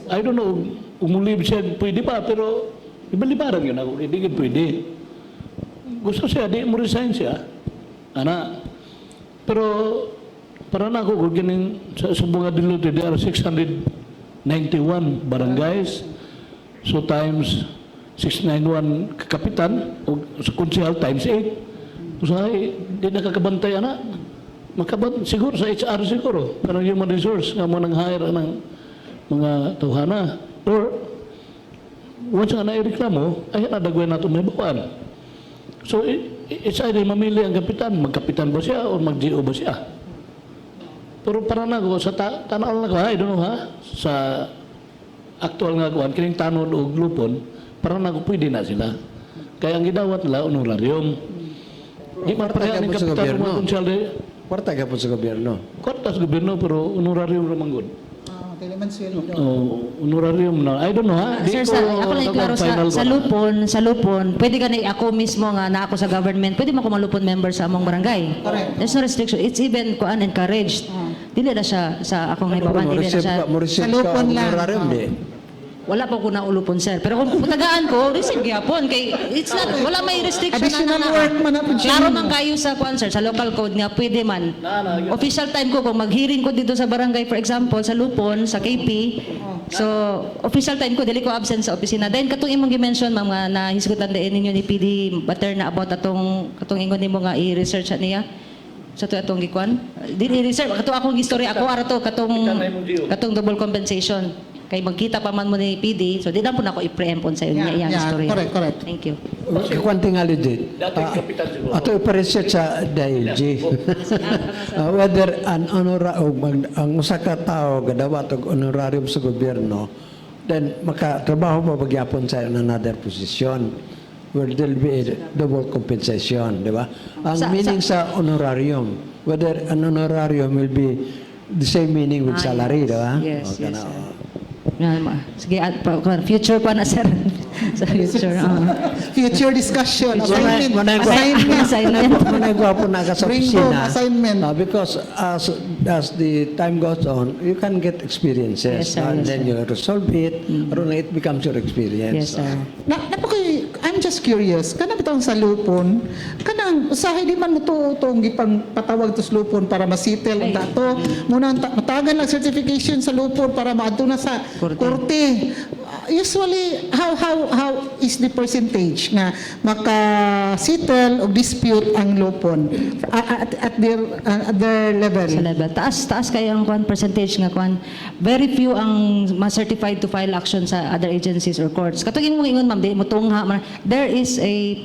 I don't know, umulib siya, pwede pa, pero ibalibaran yun ako, hindi yun pwede. Gusto siya, di mo resign siya. Ana. Pero, para na ako, kung ganing sa Bunga Dilote, there are 691 barangays. So, times 691 kapitan, o sa konsehal, times 8. Usahay, di nakakabantay, ana. Siguro sa HR siguro, parang human resource, nga mo nang hire ng mga tawhana. Or, once nga na-reklamo, ay nadagway nato may bawaan. So, it's either mamili ang kapitan, magkapitan ba siya o mag-GO ba siya? Pero para na ko, sa tanaw na ko, I don't know ha, sa actual nga kuhan, kining tanod o glupon, para na ko pwede na sila. Kaya ang gidawat nila, honorarium. Di mapareha ng kapitan o mga konsyalde. Kwarta ka po sa gobyerno. Kwarta sa gobyerno, pero honorarium naman good. Kailangan sweldo. Honorarium na. I don't know ha. Sir, ako lang klaro sa lupon, pwede ka na ako mismo nga na ako sa government, pwede mo ako malupon member sa among barangay. Correct. There's no restriction. It's even encouraged. Dili na siya sa akong may bawan, dili na siya. Mo-receive Sa lupon ka lang. honorarium, di? Wala pa ko na ulupon, sir. Pero kung tagaan ko, receive gyapon kay it's not wala may restriction Additional na work man na po siya. Klaro man kayo sa sir, sa local code nga pwede man. Official time ko kung mag-hearing ko dito sa barangay, for example, sa Lupon, sa KP. So, official time ko dili ko absent sa opisina. Then katong imong gi-mention mga nahisgutan din ninyo ni PD Bater na about katong ingon nimo nga i-research niya. Sa to atong gikuan. Dili i-research kato akong istorya ako ara to katong double compensation. Kay magkita pa man mo ni PD, so di na po na ako i-preempt sa iyo niya iyang istorya. Correct. Thank you. Kung tingali din. Dating kapitan siguro. Ato iparesearch sa DILG. Whether an ang usa ka tao gadawat og honorarium sa gobyerno, then makatrabaho mo bagyapon sa another position where there'll be a double compensation, di ba? Ang meaning sa honorarium, whether an honorarium will be the same meaning with salary, di ba? Yes, yes, sir. Sige, future pa na, sir. Sa future. Future discussion. Manay Assignment. gwapo na ka sa Bring opisina. home assignment. Because as the time goes on, you can get experiences. Yes, sir, and yes, then you resolve it, or it becomes your experience. Yes, sir. I'm just curious, kanang bitong sa lupon, kanang usahay di man mo itong gipang patawag to sa lupon para masitel ang dato. Muna matagan lang certification sa lupon para maadto na sa korte. Usually, how is the percentage na maka-settle o dispute ang lupon at their level? Sa level. Taas kayo ang percentage nga kwan. Very few ang ma-certified to file action sa other agencies or courts. Katong mo ingon ma'am, di mo tungha. There is a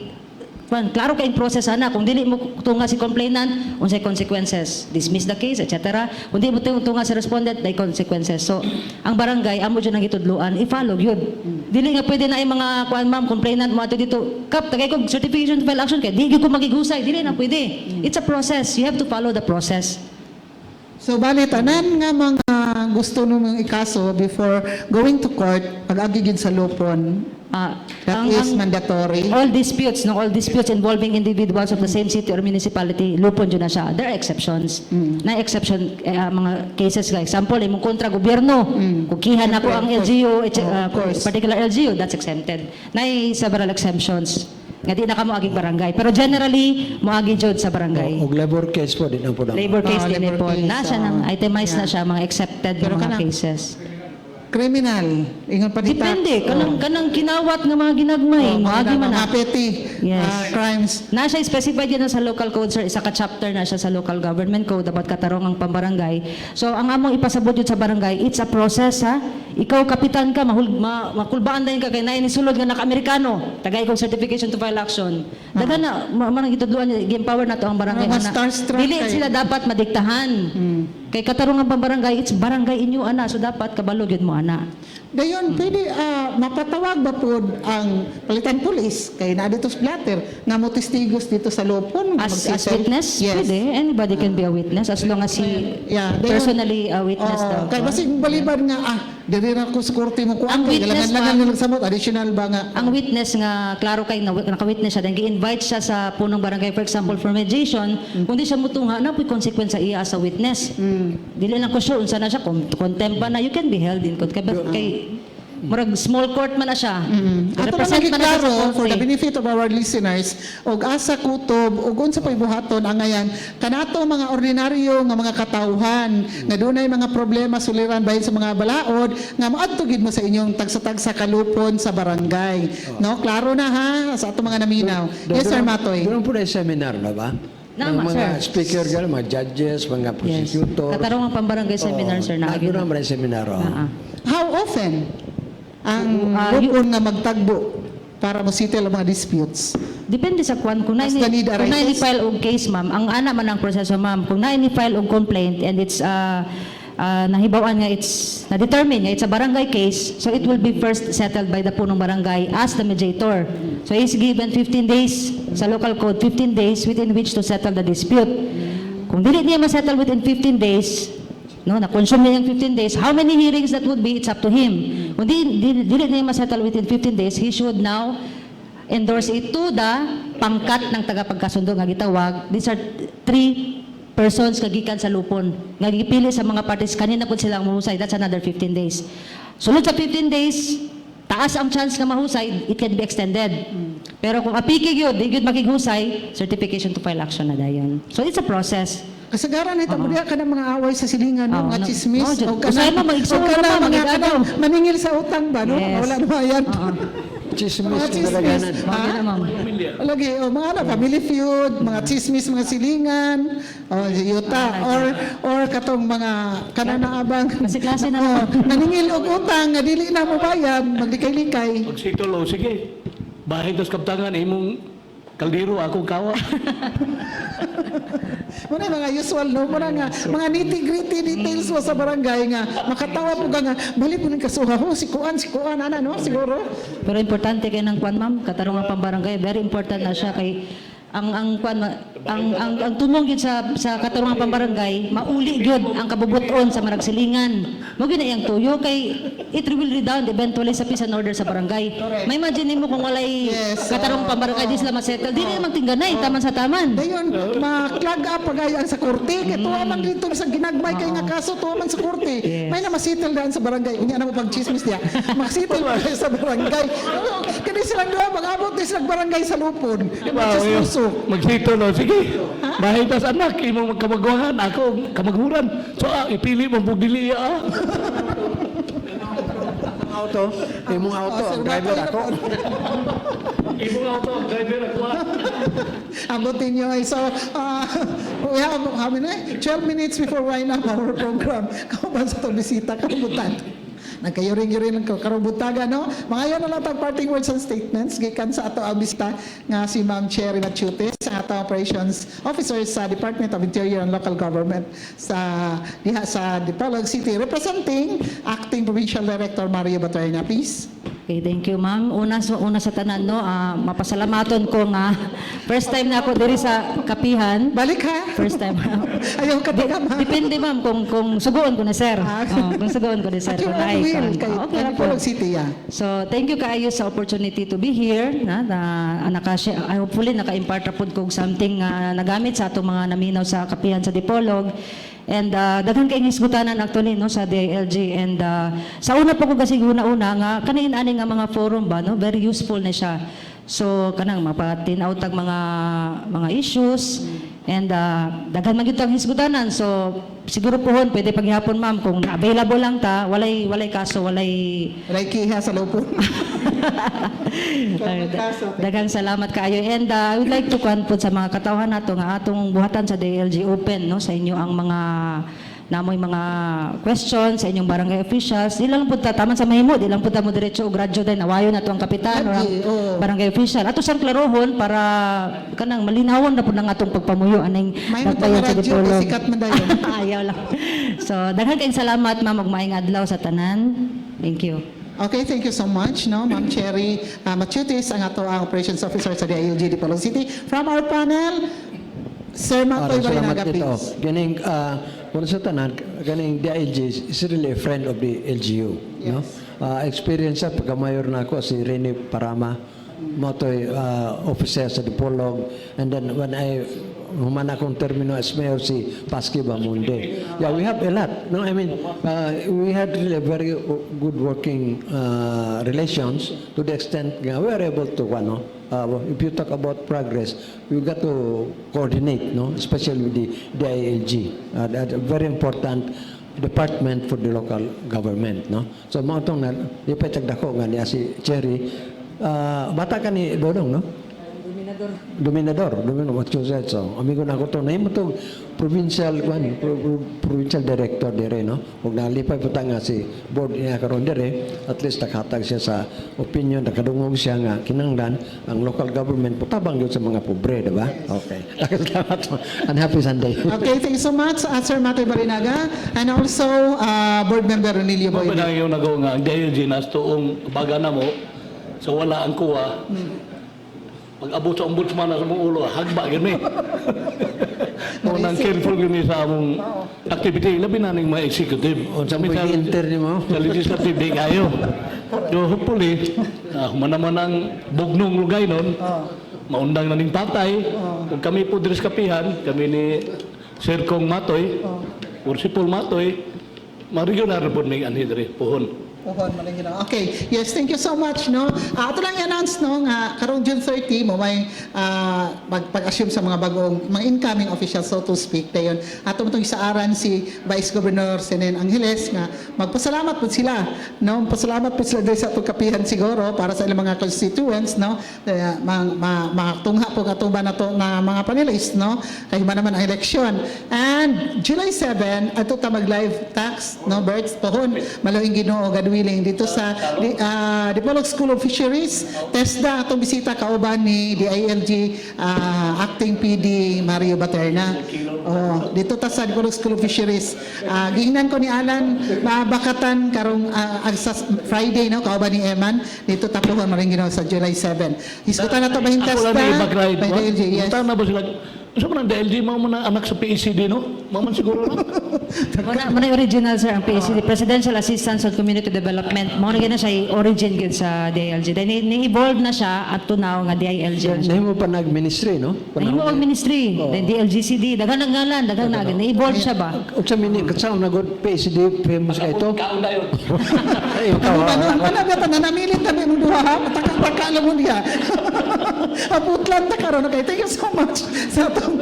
klaro kayong process ana kung dili mo tunga si complainant unsay consequences, dismiss the case, etc. Kung dili mo tunga si respondent, may consequences. So ang barangay amo jud nang gitudloan i-follow yun. Dili nga pwede na ay mga kuan ma'am complainant mo ato dito kap tagay ko certification to file action kay di ko magigusay, dili na pwede. It's a process, you have to follow the process. So, bali, tanan nga mga gusto nung ikaso before going to court, pag-agigid sa lupon, that is mandatory. All disputes involving individuals of the same city or municipality, lupon dyan na siya. There are exceptions. Na exception, mga cases, like example, imong kontra gobyerno, kukihan ako ang LGU, particular LGU, that's exempted. Na several exemptions. Nga di na ka moaging barangay. Pero generally, moagi jud sa barangay. Og labor case po din ang po. Labor case din labor po. case, Nasa nang itemized na siya, mga accepted Pero mga kanang- cases. Criminal. Ingon pa dita. Depende. Kanang kinawat ng mga ginagmay. Moagi man na. Mga petty Yes. crimes. Na siya specified yan sa local code, sir. Isa ka chapter na siya sa local government code about katarong ang pambarangay. So, ang among ipasabot yun sa barangay, it's a process, ha? Ikaw, kapitan ka, makulbaan din ka kay na inisulod nga naka-Amerikano. Tagay kong certification to file action. Daga na, manang itudluan, gi-empower na to ang barangay. Mga starstruck Dili kayo. sila dapat madiktahan. Kay katarong ang pambarangay, it's barangay inyo, ana. So, dapat kabalo yun mo, ana. Dayon, pwede mapatawag ba po ang palitan pulis kay na dito splatter nga mo testigos dito sa lupon nga As magsisettle? witness, Yes. pwede. Anybody can be a witness as long as Yeah, dayon- personally a witness daw. kay basig balibad nga diri ra ko sa korte mo kuan Ang kay witness langan ba- nagsamot additional ba nga Ang witness nga, klaro kay naka-witness siya, then gi-involve ma-invite siya sa punong barangay, for example, for mediation, kung di siya mutunga, na po'y consequence sa iya as a witness. Dili lang ko sure, unsa na siya, contempt ba na, you can be held in court. Kay murag small court man na siya. Ato na Represent man na siya sa klaro for the court. benefit of our listeners, og asa kutob og unsa pay buhaton ang ngayan kanato mga ordinaryo nga mga katawhan nga dunay mga problema suliran bahin sa mga balaod nga maadto gid mo sa inyong tagsa-tagsa kalupon sa barangay. No, klaro na ha sa ato mga naminaw. Yes, Sir Matoy. Doon po na seminar na ba? Nama, Ng mga sir. speaker, gano'n, mga judges, mga Yes. prosecutor. Katarungan pambarangay seminar, sir, na Doon naman na seminar. How often ang lupon nga magtagbo para mo settle ang mga disputes? Depende sa kwan. Kung As the need arises. na-file og case, ma'am, ang ana man ang proseso, ma'am. Kung na-file og complaint and it's nahibawan nga na-determine nga it's a barangay case, so it will be first settled by the punong barangay as the mediator. So he's given 15 days sa local code, 15 days within which to settle the dispute. Kung dili niya ma-settle within 15 days, no, na-consume niya yung 15 days, how many hearings that would be, it's up to him. Kung dili niya ma-settle within 15 days, he should now endorse it to the pangkat ng tagapagkasundo nga gitawag. These are 3 persons kagikan sa lupon. Nga gipili sa mga parties, kanina po silang mahusay. That's another 15 days. Sulod sa 15 days, taas ang chance na mahusay, it can be extended. Pero kung apikig yun, di yun makighusay, certification to file action na dayon. So it's a process. Kasagaran ay tabuya ka ng mga away sa silingan, no? Oo, Mga no. chismis, Oo, o usahay mo, mag-igsuon ka pa, mga mag-igagaw. maningil sa utang ba, no? Yes. Wala na yan. Chismis, Mga chismis. karaganan. Mga na, ma'am. Lagi, mga family feud, mga chismis, mga silingan, yuta, or katong mga kananaabang. Klase-klase na Naningil og utang, nga dili na mo bayad, maglikay-likay. Pag situlo, sige. Bahay dos kaptangan, imong kaldero, akong kawa. Muna mga usual, no? Muna nga, mga nitty-gritty details mo sa barangay nga, makatawa po ka nga, balik mo ng kasuha, si Kuan, ana, no? Siguro. Pero importante kay ng kwan, ma'am, katarungan pambarangay, very important na siya kay ang kwan ang tumong gyud sa katarungan pambarangay, mauli gyud ang kabubuton sa maragsilingan. Mo gyud na iyang tuyo kay it will redound eventually sa peace and order sa barangay. May imagine mo kung walay Yes, katarungan pambarangay di sila masettle, di na magtingganay taman sa taman. Dayon, ma-clag up pagayaan sa korte, kaya tuwa man dito sa ginagmay kay nga kaso, tuwa man sa korte. Yes. May na masitel daan sa barangay. Unya na mo pag chismis niya. Masitel ba kayo sa barangay? Kani silang duha, mag-abot din silang barangay sa lupon. Chismoso. Magsitulo, sige. Bahay tas anak, imong magkamagwahan, ako kamaghuran. So, ipili mong bugdili, Auto, imong auto, ang driver ako. Imong auto, driver ako. Abutin nyo ay so, we have, how many? 12 minutes before wind up our program. Kauban sa itong bisita, kabutan. Nagkayuring-yuring lang karubutaga, no? Mga yan na lang ang parting words and statements. Gikan sa ato ang bisita nga si Ma'am Cherry Machutis, ang ato operations officer sa Department of Interior and Local Government sa diha sa Dipolog City, representing Acting Provincial Director Mario Baterna, please. Okay, thank you, ma'am. Una sa tanan, no, mapasalamaton ko nga first time na ako diri sa kapihan. Balik ha? First time. Ayaw ka taga, ma'am. Depende, ma'am, kung suguon ko na, sir. Kung suguon ko na, sir. At your Kung own will, naay- kay Okay na po. Dipolog City, yeah. So, thank you kaayo sa opportunity to be here. Hopefully, naka-impart po kong something nagamit sa atong mga naminaw sa kapihan sa Dipolog. And daghan kay hisgutanan actually no sa DILG and sa una pa ko kasi una nga kanin ani nga mga forum ba no very useful na siya. So kanang mapatin-out ang mga issues and daghan man gyud ang hisgutanan. So siguro pohon pwede paghihapon ma'am kung available lang ta walay kaso walay Kiha sa lupon. daghang salamat kaayo and I would like to put sa mga katawhan nato nga atong buhatan sa DLG open no sa inyo ang mga namoy mga questions sa inyong barangay officials. Di lang punta taman sa mahimo, di lang punta mo diretso og radyo din awayon nato ang kapitan or ang barangay official. Ato sang klarohon para kanang malinawon na pud ang atong pagpamuyo aning May nagbayan sa radyo, Dipolog. sikat man dayon. Ayaw lang. So daghang kayong salamat ma'am ug maayong adlaw sa tanan. Thank you. Okay, thank you so much, no, Ma'am Cherry Machutis, ang ato ang operations officer sa DILG Dipolog City. From our panel, Sir Matoy Salamat Barinaga, dito. please. Ganing, kung sa tanan, ganing DILG is really a friend of the LGU. No? Experience sa pagkamayor na ako, si Rene Parama, motoy officer sa Dipolog, and then when I human akong termino as mayor si Pasky Bamunde. Yeah, we have a lot. No, I mean, we had really a very good working relations to the extent nga we are able to, if you talk about progress, we got to coordinate, no, especially with the DILG. That's a very important department for the local government, no. So mo tong na di pa tagdako nga niya si Cherry, bata ka ni Dodong, no. Dominador, Massachusetts. So, amigo na ko to. Nahimo to provincial director dire, no? Huwag nalipay po nga si board niya karon dire, at least nakatag siya sa opinion, nakadungog siya nga kinanglan ang local government po tabang yun sa mga pobre, diba? Okay. Salamat po. And happy Sunday. Okay, thank you so much, Sir Matoy Barinaga, and also Board Member Ronilio Boyd. Mapinang yung nagawa nga, ang Diogenes nas tuong baga na mo, sa wala ang kuwa, pag-abot sa ombudsman na sa mong ulo, hagba yun eh. Nang careful yun sa among activity, labi na ng mga executive. Sa pag-inter ni mo? Sa legislative, di kayo. So hopefully, manaman ang bugnong lugay nun, maundang na ning patay. Kung kami po dres kapihan, kami ni Sir Kong Matoy, or si Paul Matoy, ma-regional po ning anhidre, pohon. Okay, yes, thank you so much, no. Ito lang i-announce, no, nga karong June 30 mo may pag-assume sa mga bagong mga incoming officials, so to speak, dayon. Ato mo isaaran si Vice Governor Senen Angeles nga magpasalamat po sila, no. Pasalamat po sila dahil sa pagkapihan siguro para sa ilang mga constituents, no. Makatungha po katuban na to na mga panelists, no. Kay naman ang eleksyon. And July 7 ato ta mag-live tax, no, birds pohon malawing Ginoo willing dito sa Dipolog School of Fisheries. TESDA atong bisita kauban ni DILG Acting PD Mario Baterna. Dito ta sa Dipolog School of Fisheries. Gihingnan ko ni Alan bakatan karong sa Friday, no, kauban ni Eman. Dito tapuhon maring Ginoo sa July 7. Hisgutan na to bahin TESDA. By DILG, yes. Na ba sila? So kung DLG, mga muna anak sa PECD, no? Maman siguro na. Muna original, sir, ang PACD, Presidential Assistance on Community Development. Mga na siya origin gid sa DILG. Dahil ni-evolve na siya at tunaw nga DILG na siya. Nahimo pa nag-ministry, no? Nahimo ang ministry, then DLGCD, daghang ngalan, daghang nagin. Na-evolve siya ba? Ug sa mini katsaw na god PSD famous ka ito. Kaon na yun. Ano ba nanamilit na mo duha ha? Taka lang mo niya. Aputlan ta karon. Okay, thank you so much sa atong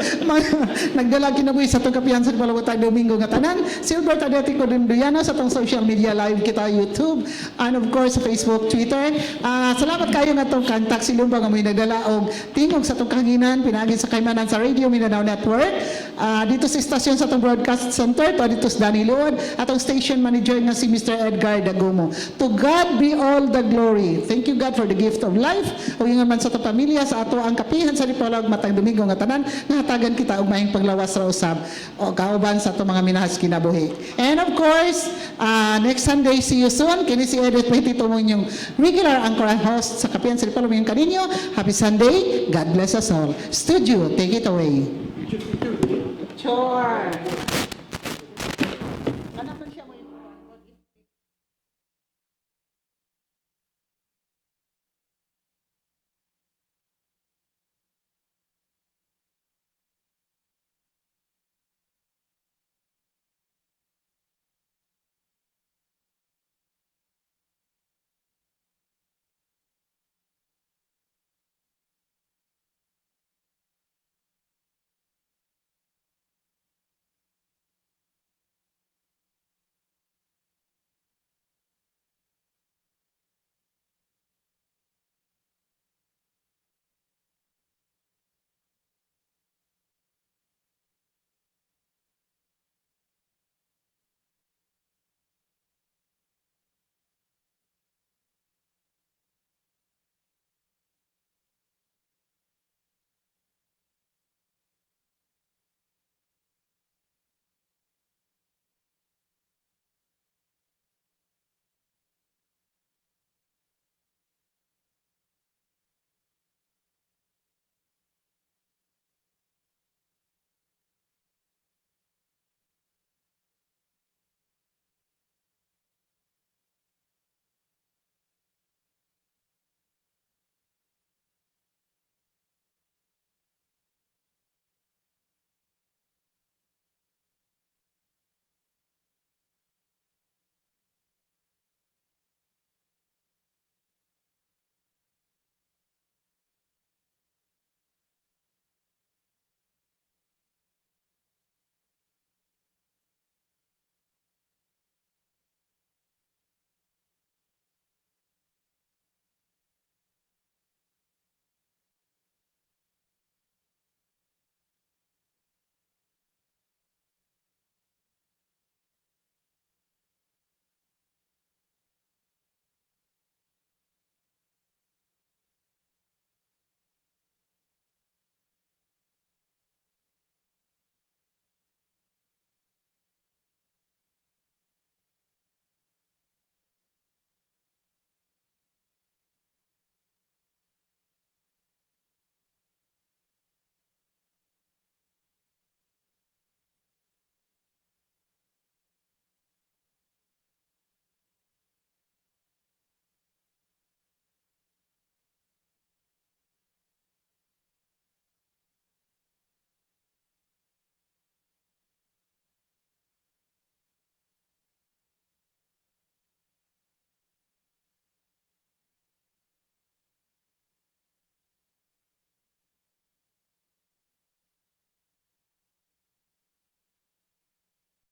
nagdala kinabuhi sa atong kapihan sa Palawatag Domingo nga tanan. Silver Tadeti ko din Duyana sa atong social media live kita YouTube and of course sa Facebook, Twitter. Salamat kayo nga atong kantak silumba nga may nagdala og tingog sa atong kahanginan pinaagi sa kaymanan sa Radio Mindanao Network. Dito sa istasyon sa atong broadcast center to dito sa Danny Luod atong station manager nga si Mr. Edgar Dagumo. To God be all the glory. Thank you God for the gift of life. O yung man sa atong pamilya sa ato ang kapihan sa Dipolog matag Domingo nga tanan nahatagan kita og maayong paglawas ra usab o kauban sa ato mga minahas kinabuhi. And of course, next Sunday, see you soon. Kini si Edith Petito mo yung regular anchor and host sa kapihan sa Dipolog yung kaninyo. Happy Sunday. God bless us all. Studio, take it away. Sure.